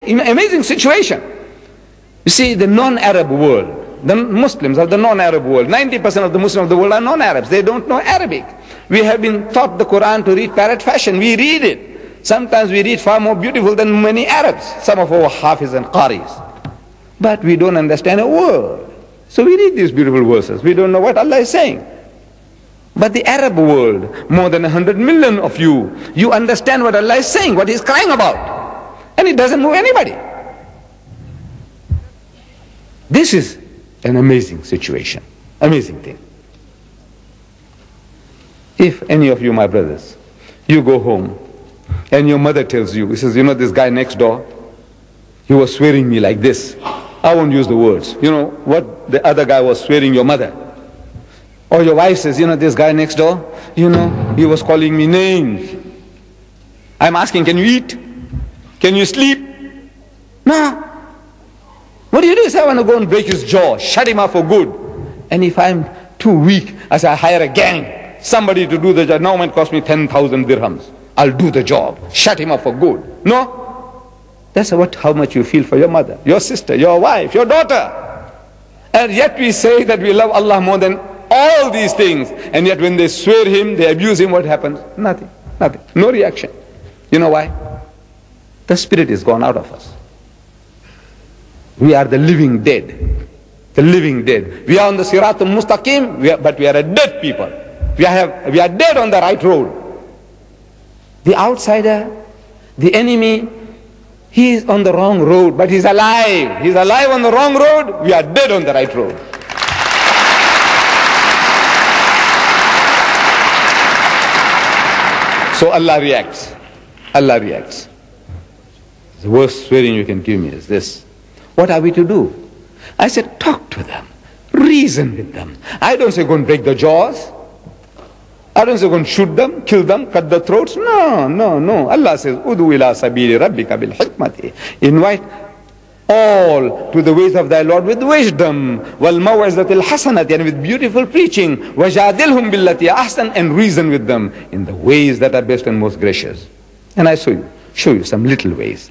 Amazing situation. You see, the non-Arab world, the Muslims of the non-Arab world, 90% of the Muslims of the world are non-Arabs. They don't know Arabic. We have been taught the Quran to read parrot fashion. We read it. Sometimes we read far more beautiful than many Arabs, some of our Hafiz and Qaris. But we don't understand a word. So we read these beautiful verses. We don't know what Allah is saying. But the Arab world, more than 100 million of you, you understand what Allah is saying, what He's crying about. And it doesn't move anybody. This is an amazing situation, amazing thing. If any of you, my brothers, you go home and your mother tells you, he says, you know this guy next door, he was swearing me like this. I won't use the words. You know what the other guy was swearing your mother. Or your wife says, you know this guy next door, you know, he was calling me names. I'm asking, can you eat? Can you sleep? No. What do? You say, I want to go and break his jaw, shut him up for good. And if I'm too weak, I say, I hire a gang, somebody to do the job. Now it might cost me 10,000 dirhams. I'll do the job, shut him up for good. No. That's how much you feel for your mother, your sister, your wife, your daughter. And yet we say that we love Allah more than all these things. And yet when they swear Him, they abuse Him, what happens? Nothing, nothing, no reaction. You know why? The spirit is gone out of us. We are the living dead. The living dead. We are on the Siratul Mustaqim, but we are a dead people. We are dead on the right road. The outsider, the enemy, he is on the wrong road, but he's alive. He's alive on the wrong road. We are dead on the right road. So Allah reacts. Allah reacts. The worst swearing you can give me is this. What are we to do? I said, talk to them. Reason with them. I don't say go and break the jaws. I don't say go and shoot them, kill them, cut the throats. No, no, no. Allah says, Udu ila sabili rabbika bil hikmati. Invite all to the ways of thy Lord with wisdom. Wal maw'izatil hasanati, and with beautiful preaching. Wajadilhum billati ahsan, and reason with them in the ways that are best and most gracious. And I show you some little ways.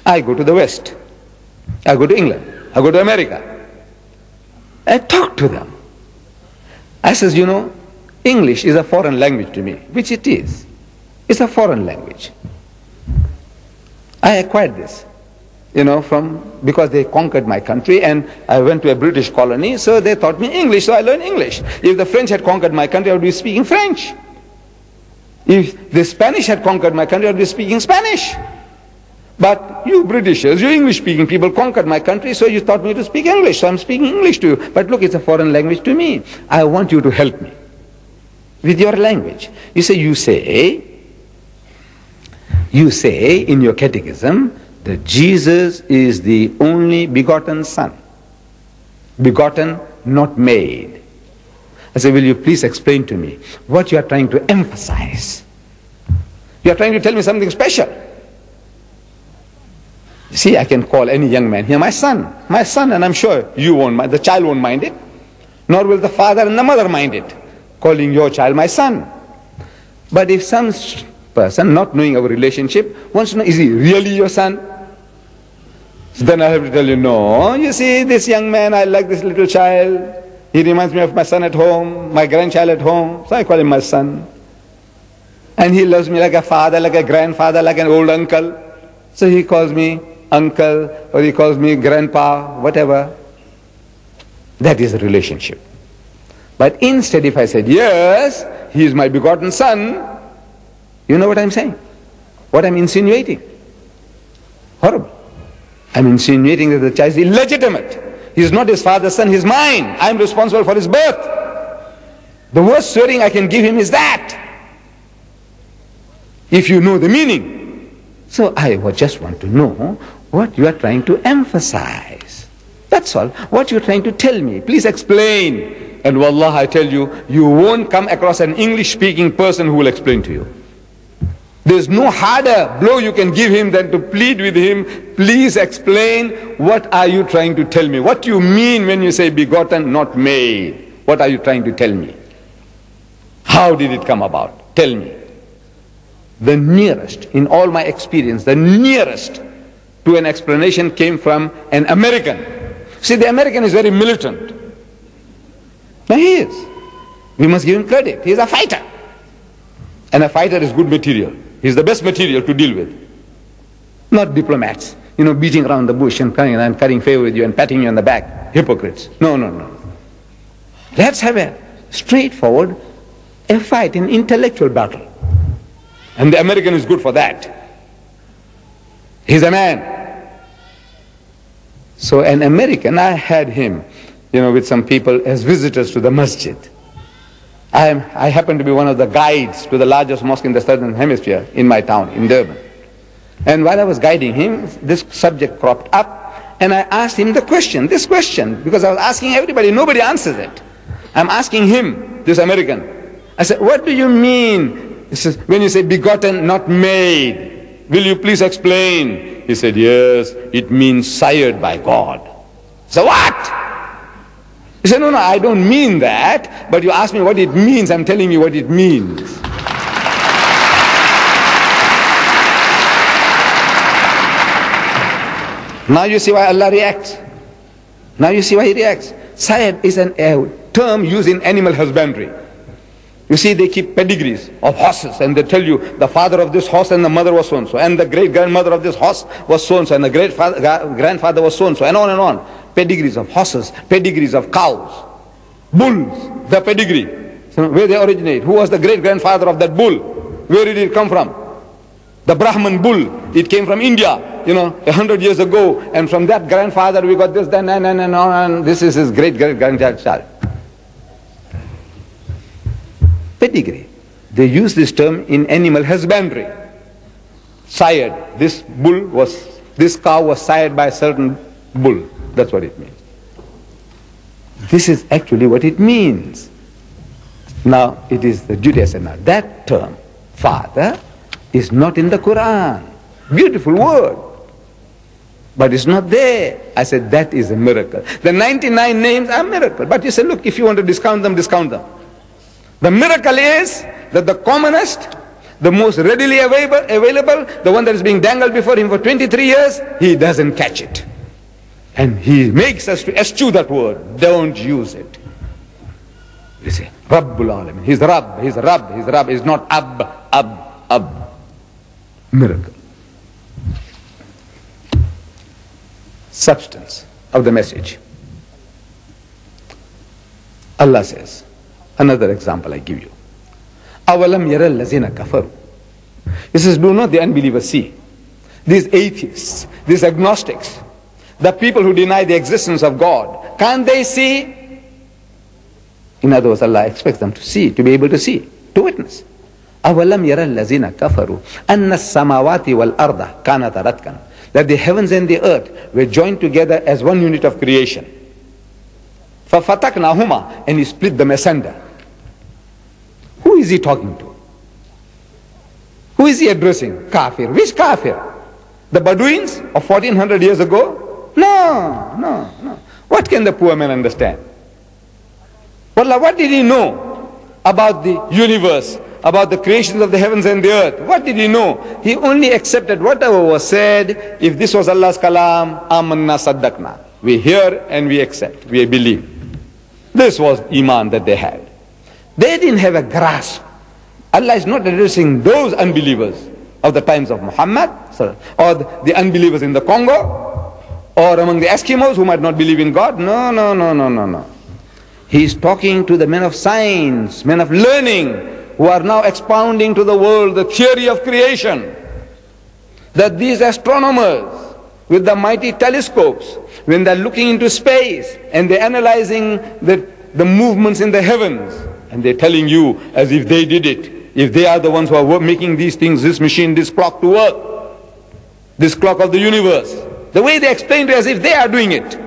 I go to the West. I go to England. I go to America. I talk to them. I says, you know, English is a foreign language to me, which it is. It's a foreign language. I acquired this, you know, because they conquered my country, and I went to a British colony, so they taught me English, so I learned English. If the French had conquered my country, I would be speaking French. If the Spanish had conquered my country, I would be speaking Spanish. But you Britishers, you English-speaking people conquered my country, so you taught me to speak English, so I'm speaking English to you. But look, it's a foreign language to me. I want you to help me with your language. You say in your catechism that Jesus is the only begotten Son. Begotten, not made. I say, will you please explain to me what you are trying to emphasize? You are trying to tell me something special. See, I can call any young man here my son, and I'm sure you won't mind, the child won't mind it, nor will the father and the mother mind it, calling your child my son. But if some person, not knowing our relationship, wants to know, is he really your son? So then I have to tell you, no, you see, this young man, I like this little child. He reminds me of my son at home, my grandchild at home, so I call him my son. And he loves me like a father, like a grandfather, like an old uncle. So he calls me uncle, or he calls me grandpa, whatever. That is a relationship. But instead, if I said, yes, he is my begotten son, you know what I'm saying? What I'm insinuating? Horrible. I'm insinuating that the child is illegitimate. He is not his father's son, he's mine. I'm responsible for his birth. The worst swearing I can give him is that, if you know the meaning. So I just want to know what you are trying to emphasize. That's all. What you're trying to tell me. Please explain. And wallah, I tell you, you won't come across an English-speaking person who will explain to you. There's no harder blow you can give him than to plead with him, please explain, what are you trying to tell me? What do you mean when you say begotten, not made? What are you trying to tell me? How did it come about? Tell me. The nearest, in all my experience, the nearest to an explanation came from an American. See, the American is very militant. Now he is. We must give him credit. He is a fighter. And a fighter is good material. He is the best material to deal with. Not diplomats, beating around the bush and cutting favor with you and patting you on the back. Hypocrites. No, no, no. Let's have a straightforward, a fight, an intellectual battle. And the American is good for that. He's a man. So an American, I had him, with some people as visitors to the masjid. I happen to be one of the guides to the largest mosque in the southern hemisphere in my town, in Durban. And while I was guiding him, this subject cropped up, and I asked him this question, because I was asking everybody, nobody answers it. I'm asking him, this American. I said, what do you mean? He says, when you say begotten, not made, will you please explain? He said, yes, it means sired by God. So what? He said, no, I don't mean that, but you asked me what it means, I'm telling you what it means. Now you see why Allah reacts. Now you see why He reacts. Sired is a term used in animal husbandry. You see, they keep pedigrees of horses, and they tell you the father of this horse and the mother was so-and-so, and the great-grandmother of this horse was so-and-so, and the great-grandfather was so-and-so, and on and on. Pedigrees of horses, pedigrees of cows, bulls, the pedigree. So where they originate, who was the great-grandfather of that bull? Where did it come from? The Brahman bull, it came from India, 100 years ago, and from that grandfather we got this, then, and this is his great-great-grandchild. Pedigree. They use this term in animal husbandry. Sired. This cow was sired by a certain bull. That's what it means. This is actually what it means. Now, it is the Judaism. Now, that term, father, is not in the Quran. Beautiful word. But it's not there. I said, that is a miracle. The 99 names are miracle. But you say, look, if you want to discount them, discount them. The miracle is that the commonest, the most readily available, the one that is being dangled before him for 23 years, he doesn't catch it. And he makes us to eschew that word. Don't use it. You say, Rabbul Alamin. He's Rabb, he's Rabb, he's Rabb. He's not Ab. Miracle. Substance of the message. Allah says, another example I give you. Awalam yara allazina kafaru. He says, do not the unbelievers see? These atheists, these agnostics, the people who deny the existence of God, can't they see? In other words, Allah expects them to see, to be able to see, to witness. Awalam yara allazina kafaru anna as-samawati wal arda kanata ratkan. That the heavens and the earth were joined together as one unit of creation. فَفَتَقْنَاهُمَا, and He split them asunder. Who is He talking to? Who is He addressing? Kafir. Which kafir? The Bedouins of 1400 years ago? No. What can the poor man understand? Wallah, what did he know about the universe, about the creations of the heavens and the earth? What did he know? He only accepted whatever was said. If this was Allah's kalam, amanna saddaqna. We hear and we accept, we believe. This was iman that they had. They didn't have a grasp. Allah is not addressing those unbelievers of the times of Muhammad, or the unbelievers in the Congo, or among the Eskimos who might not believe in God. No. He is talking to the men of science, men of learning, who are now expounding to the world the theory of creation. That these astronomers with the mighty telescopes, when they're looking into space and they're analyzing the movements in the heavens, and they're telling you as if they did it, if they are the ones who are making these things, this machine, this clock to work, this clock of the universe, the way they explain to us as if they are doing it.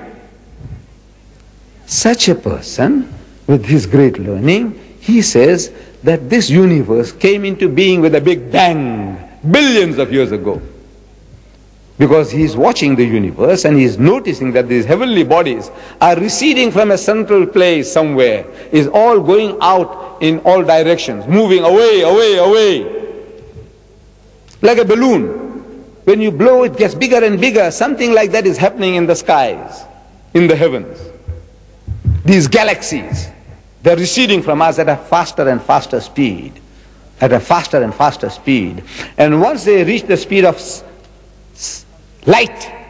Such a person, with his great learning, he says that this universe came into being with a big bang, billions of years ago. Because he is watching the universe and he is noticing that these heavenly bodies are receding from a central place somewhere, is all going out in all directions, moving away, like a balloon. When you blow, it gets bigger and bigger. Something like that is happening in the skies, in the heavens. These galaxies, they're receding from us at a faster and faster speed. At a faster and faster speed. And once they reach the speed of light,